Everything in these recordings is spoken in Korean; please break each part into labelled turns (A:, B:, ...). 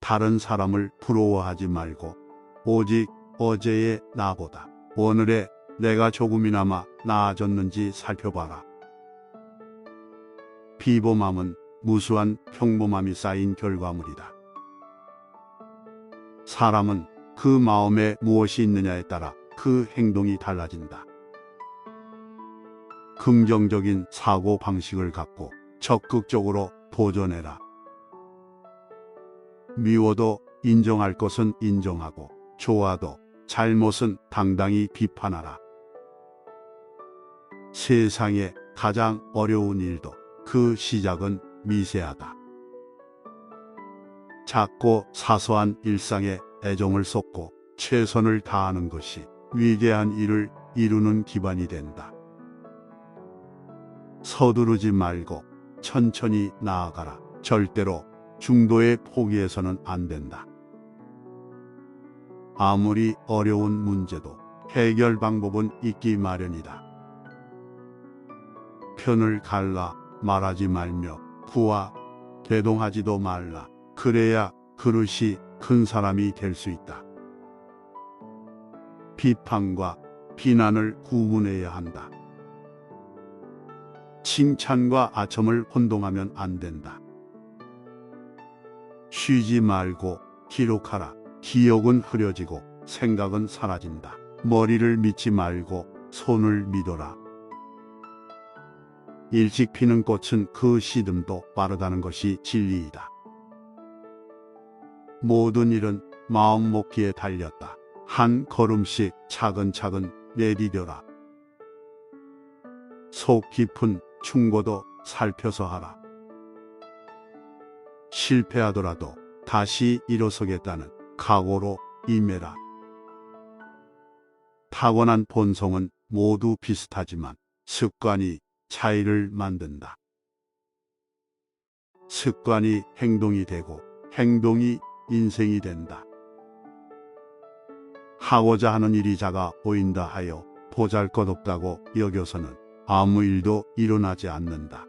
A: 다른 사람을 부러워하지 말고 오직 어제의 나보다 오늘의 내가 조금이나마 나아졌는지 살펴봐라. 비범함은 무수한 평범함이 쌓인 결과물이다. 사람은 그 마음에 무엇이 있느냐에 따라 그 행동이 달라진다. 긍정적인 사고 방식을 갖고 적극적으로 도전해라. 미워도 인정할 것은 인정하고 좋아도 잘못은 당당히 비판하라. 세상에 가장 어려운 일도 그 시작은 미세하다. 작고 사소한 일상에 애정을 쏟고 최선을 다하는 것이 위대한 일을 이루는 기반이 된다. 서두르지 말고 천천히 나아가라. 절대로 중도에 포기해서는 안 된다. 아무리 어려운 문제도 해결 방법은 있기 마련이다. 편을 갈라 말하지 말며 부와 대동하지도 말라. 그래야 그릇이 큰 사람이 될 수 있다. 비판과 비난을 구분해야 한다. 칭찬과 아첨을 혼동하면 안 된다. 쉬지 말고 기록하라. 기억은 흐려지고 생각은 사라진다. 머리를 믿지 말고 손을 믿어라. 일찍 피는 꽃은 그 시듬도 빠르다는 것이 진리이다. 모든 일은 마음 먹기에 달렸다. 한 걸음씩 차근차근 내디뎌라. 속 깊은 충고도 살펴서 하라. 실패하더라도 다시 일어서겠다는 각오로 임해라. 타고난 본성은 모두 비슷하지만 습관이 차이를 만든다. 습관이 행동이 되고 행동이 인생이 된다. 하고자 하는 일이 작아 보인다 하여 보잘것없다고 여겨서는 아무 일도 일어나지 않는다.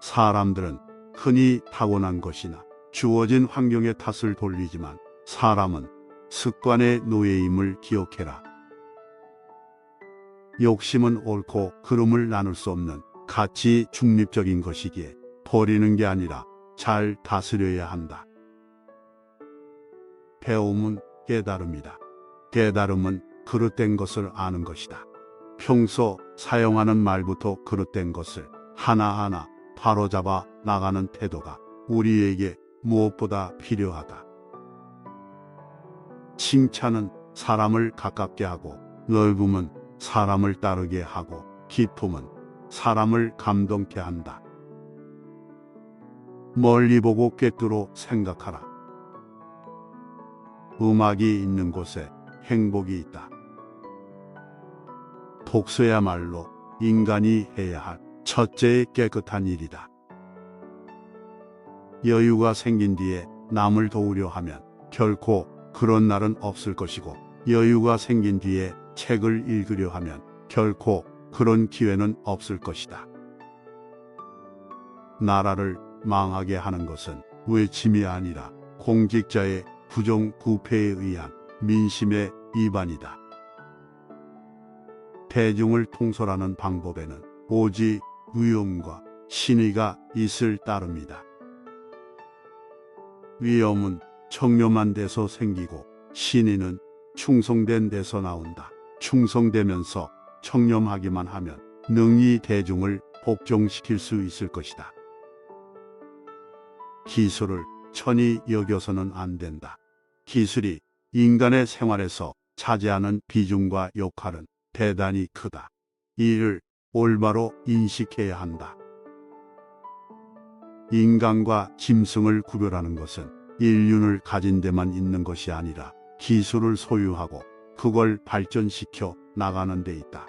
A: 사람들은 흔히 타고난 것이나 주어진 환경의 탓을 돌리지만 사람은 습관의 노예임을 기억해라. 욕심은 옳고 그름을 나눌 수 없는 가치 중립적인 것이기에 버리는 게 아니라 잘 다스려야 한다. 배움은 깨달음이다. 깨달음은 그릇된 것을 아는 것이다. 평소 사용하는 말부터 그릇된 것을 하나하나 바로잡아 나가는 태도가 우리에게 무엇보다 필요하다. 칭찬은 사람을 가깝게 하고 넓음은 사람을 따르게 하고 기쁨은 사람을 감동케 한다. 멀리 보고 꿰뚫어 생각하라. 음악이 있는 곳에 행복이 있다. 독서야말로 인간이 해야 할 첫째의 깨끗한 일이다. 여유가 생긴 뒤에 남을 도우려 하면 결코 그런 날은 없을 것이고, 여유가 생긴 뒤에 책을 읽으려 하면 결코 그런 기회는 없을 것이다. 나라를 망하게 하는 것은 외침이 아니라 공직자의 부정부패에 의한 민심의 위반이다. 대중을 통솔하는 방법에는 오직 위엄과 신의가 있을 따름이다. 위엄은 청렴한 데서 생기고 신의는 충성된 데서 나온다. 충성되면서 청렴하기만 하면 능히 대중을 복종시킬 수 있을 것이다. 기술을 천히 여겨서는 안 된다. 기술이 인간의 생활에서 차지하는 비중과 역할은 대단히 크다. 이를 올바로 인식해야 한다. 인간과 짐승을 구별하는 것은 인륜을 가진 데만 있는 것이 아니라 기술을 소유하고 그걸 발전시켜 나가는 데 있다.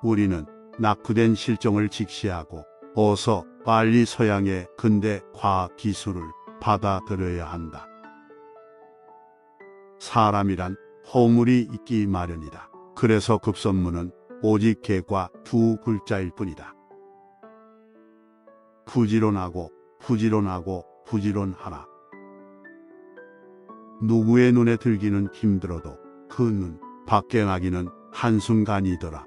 A: 우리는 낙후된 실정을 직시하고 어서 빨리 서양의 근대 과학 기술을 받아들여야 한다. 사람이란 허물이 있기 마련이다. 그래서 급선무는 오직 개과 두 글자일 뿐이다. 부지런하고 부지런하고 부지런하라. 누구의 눈에 들기는 힘들어도 그 눈 밖에 나기는 한순간이더라.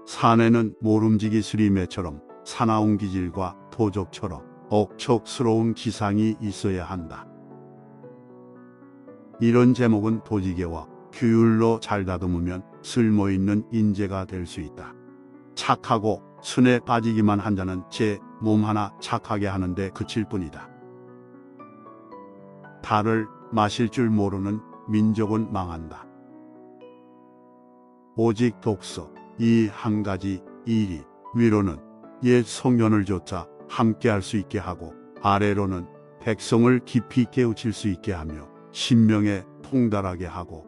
A: 사내는 모름지기 스리매처럼 사나운 기질과 도적처럼 억척스러운 기상이 있어야 한다. 이런 제목은 도지개와 규율로 잘 다듬으면 쓸모있는 인재가 될 수 있다. 착하고 순에 빠지기만 한 자는 제 몸 하나 착하게 하는데 그칠 뿐이다. 달을 마실 줄 모르는 민족은 망한다. 오직 독서 이 한 가지 일이 위로는 옛 성년을 조차 함께 할 수 있게 하고 아래로는 백성을 깊이 깨우칠 수 있게 하며 신명에 통달하게 하고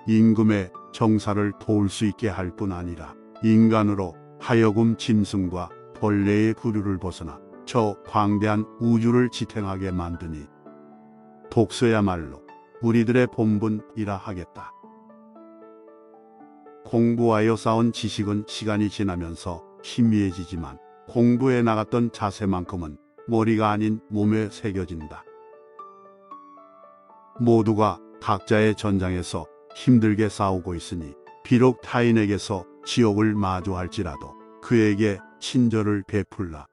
A: 임금의 정사를 도울 수 있게 할 뿐 아니라 인간으로 하여금 짐승과 벌레의 부류를 벗어나 저 광대한 우주를 지탱하게 만드니 독서야말로 우리들의 본분이라 하겠다. 공부하여 쌓은 지식은 시간이 지나면서 희미해지지만 공부해 나갔던 자세만큼은 머리가 아닌 몸에 새겨진다. 모두가 각자의 전장에서 힘들게 싸우고 있으니 비록 타인에게서 지옥을 마주할지라도 그에게 친절을 베풀라.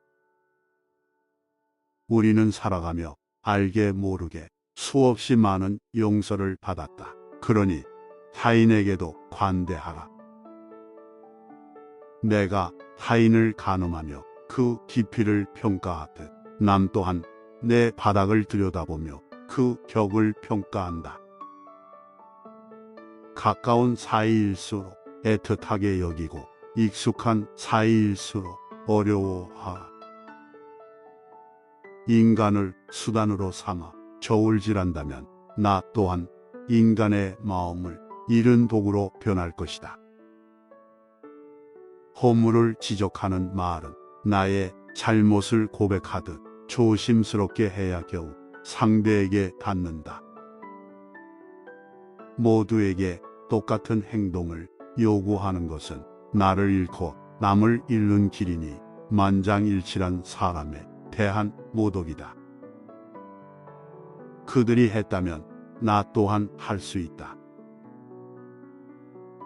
A: 우리는 살아가며 알게 모르게 수없이 많은 용서를 받았다. 그러니 타인에게도 관대하라. 내가 타인을 가늠하며 그 깊이를 평가하듯 남 또한 내 바닥을 들여다보며 그 격을 평가한다. 가까운 사이일수록 애틋하게 여기고 익숙한 사이일수록 어려워하라. 인간을 수단으로 삼아 저울질한다면 나 또한 인간의 마음을 잃은 도구로 변할 것이다. 허물을 지적하는 말은 나의 잘못을 고백하듯 조심스럽게 해야 겨우 상대에게 닿는다. 모두에게 똑같은 행동을 요구하는 것은 나를 잃고 남을 잃는 길이니 만장일치란 사람에 대한 모독이다. 그들이 했다면 나 또한 할 수 있다.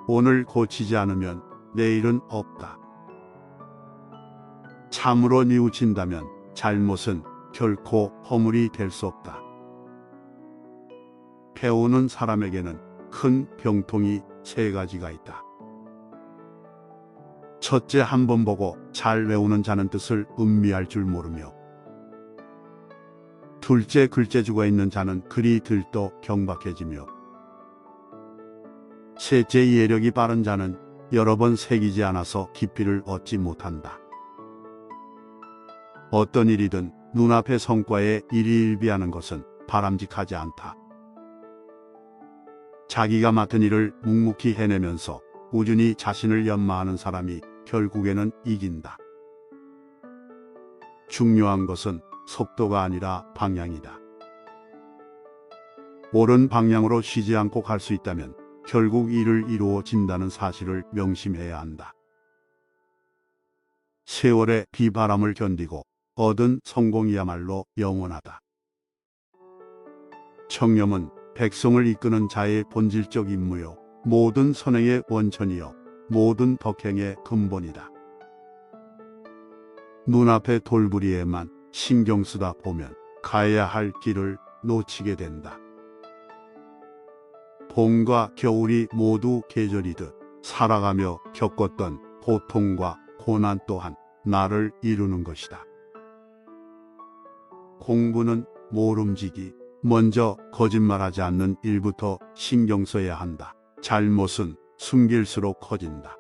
A: 오늘 고치지 않으면 내일은 없다. 참으로 뉘우친다면 잘못은 결코 허물이 될 수 없다. 배우는 사람에게는 큰 병통이 세 가지가 있다. 첫째, 한 번 보고 잘 외우는 자는 뜻을 음미할 줄 모르며, 둘째, 글재주가 있는 자는 글이 들떠 경박해지며, 셋째, 예력이 빠른 자는 여러 번 새기지 않아서 깊이를 얻지 못한다. 어떤 일이든 눈앞의 성과에 일희일비하는 것은 바람직하지 않다. 자기가 맡은 일을 묵묵히 해내면서 꾸준히 자신을 연마하는 사람이 결국에는 이긴다. 중요한 것은 속도가 아니라 방향이다. 옳은 방향으로 쉬지 않고 갈 수 있다면 결국 일을 이루어진다는 사실을 명심해야 한다. 세월의 비바람을 견디고 얻은 성공이야말로 영원하다. 청렴은 백성을 이끄는 자의 본질적 임무요, 모든 선행의 원천이요, 모든 덕행의 근본이다. 눈앞의 돌부리에만 신경 쓰다 보면 가야 할 길을 놓치게 된다. 봄과 겨울이 모두 계절이듯 살아가며 겪었던 고통과 고난 또한 나를 이루는 것이다. 공부는 모름지기, 먼저 거짓말하지 않는 일부터 신경 써야 한다. 잘못은 숨길수록 커진다.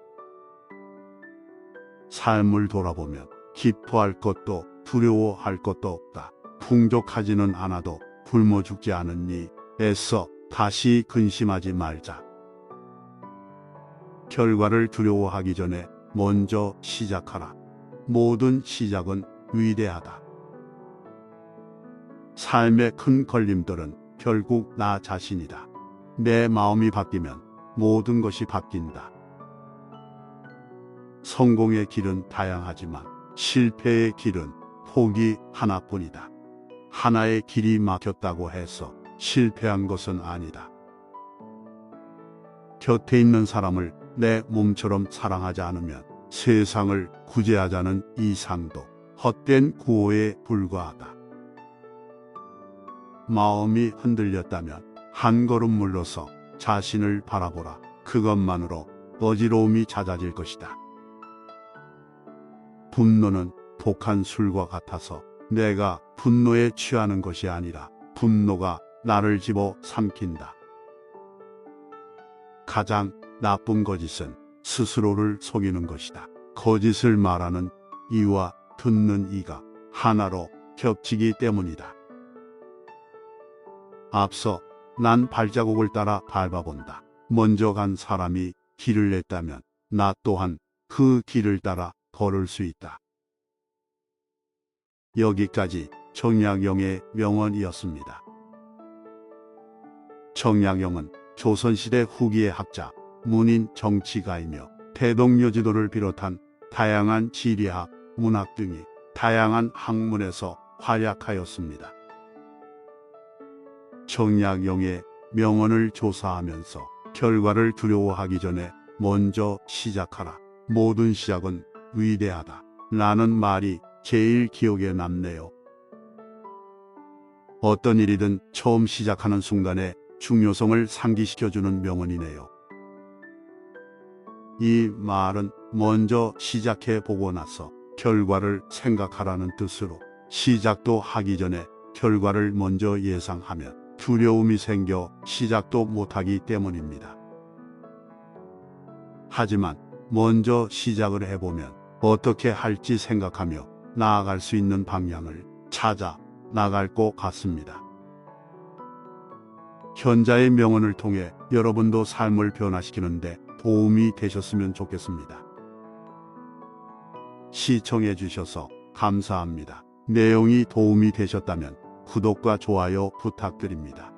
A: 삶을 돌아보면 기뻐할 것도 두려워할 것도 없다. 풍족하지는 않아도 굶어 죽지 않으니 애써 다시 근심하지 말자. 결과를 두려워하기 전에 먼저 시작하라. 모든 시작은 위대하다. 삶의 큰 걸림돌은 결국 나 자신이다. 내 마음이 바뀌면 모든 것이 바뀐다. 성공의 길은 다양하지만 실패의 길은 포기 하나뿐이다. 하나의 길이 막혔다고 해서 실패한 것은 아니다. 곁에 있는 사람을 내 몸처럼 사랑하지 않으면 세상을 구제하자는 이상도 헛된 구호에 불과하다. 마음이 흔들렸다면 한 걸음 물러서 자신을 바라보라. 그것만으로 어지러움이 잦아질 것이다. 분노는 독한 술과 같아서 내가 분노에 취하는 것이 아니라 분노가 나를 집어 삼킨다. 가장 나쁜 거짓은 스스로를 속이는 것이다. 거짓을 말하는 이와 듣는 이가 하나로 겹치기 때문이다. 앞서 난 발자국을 따라 밟아본다. 먼저 간 사람이 길을 냈다면 나 또한 그 길을 따라 걸을 수 있다. 여기까지 청약용의 명언이었습니다. 청약용은 조선시대 후기의 학자, 문인 정치가이며 대동여지도를 비롯한 다양한 지리학, 문학 등이 다양한 학문에서 활약하였습니다. 청약용의 명언을 조사하면서 결과를 두려워하기 전에 먼저 시작하라. 모든 시작은 위대하다. 라는 말이 제일 기억에 남네요. 어떤 일이든 처음 시작하는 순간에 중요성을 상기시켜주는 명언이네요. 이 말은 먼저 시작해 보고 나서 결과를 생각하라는 뜻으로 시작도 하기 전에 결과를 먼저 예상하면 두려움이 생겨 시작도 못하기 때문입니다. 하지만 먼저 시작을 해보면 어떻게 할지 생각하며 나아갈 수 있는 방향을 찾아 나갈 것 같습니다. 현자의 명언을 통해 여러분도 삶을 변화시키는데 도움이 되셨으면 좋겠습니다. 시청해 주셔서 감사합니다. 내용이 도움이 되셨다면 구독과 좋아요 부탁드립니다.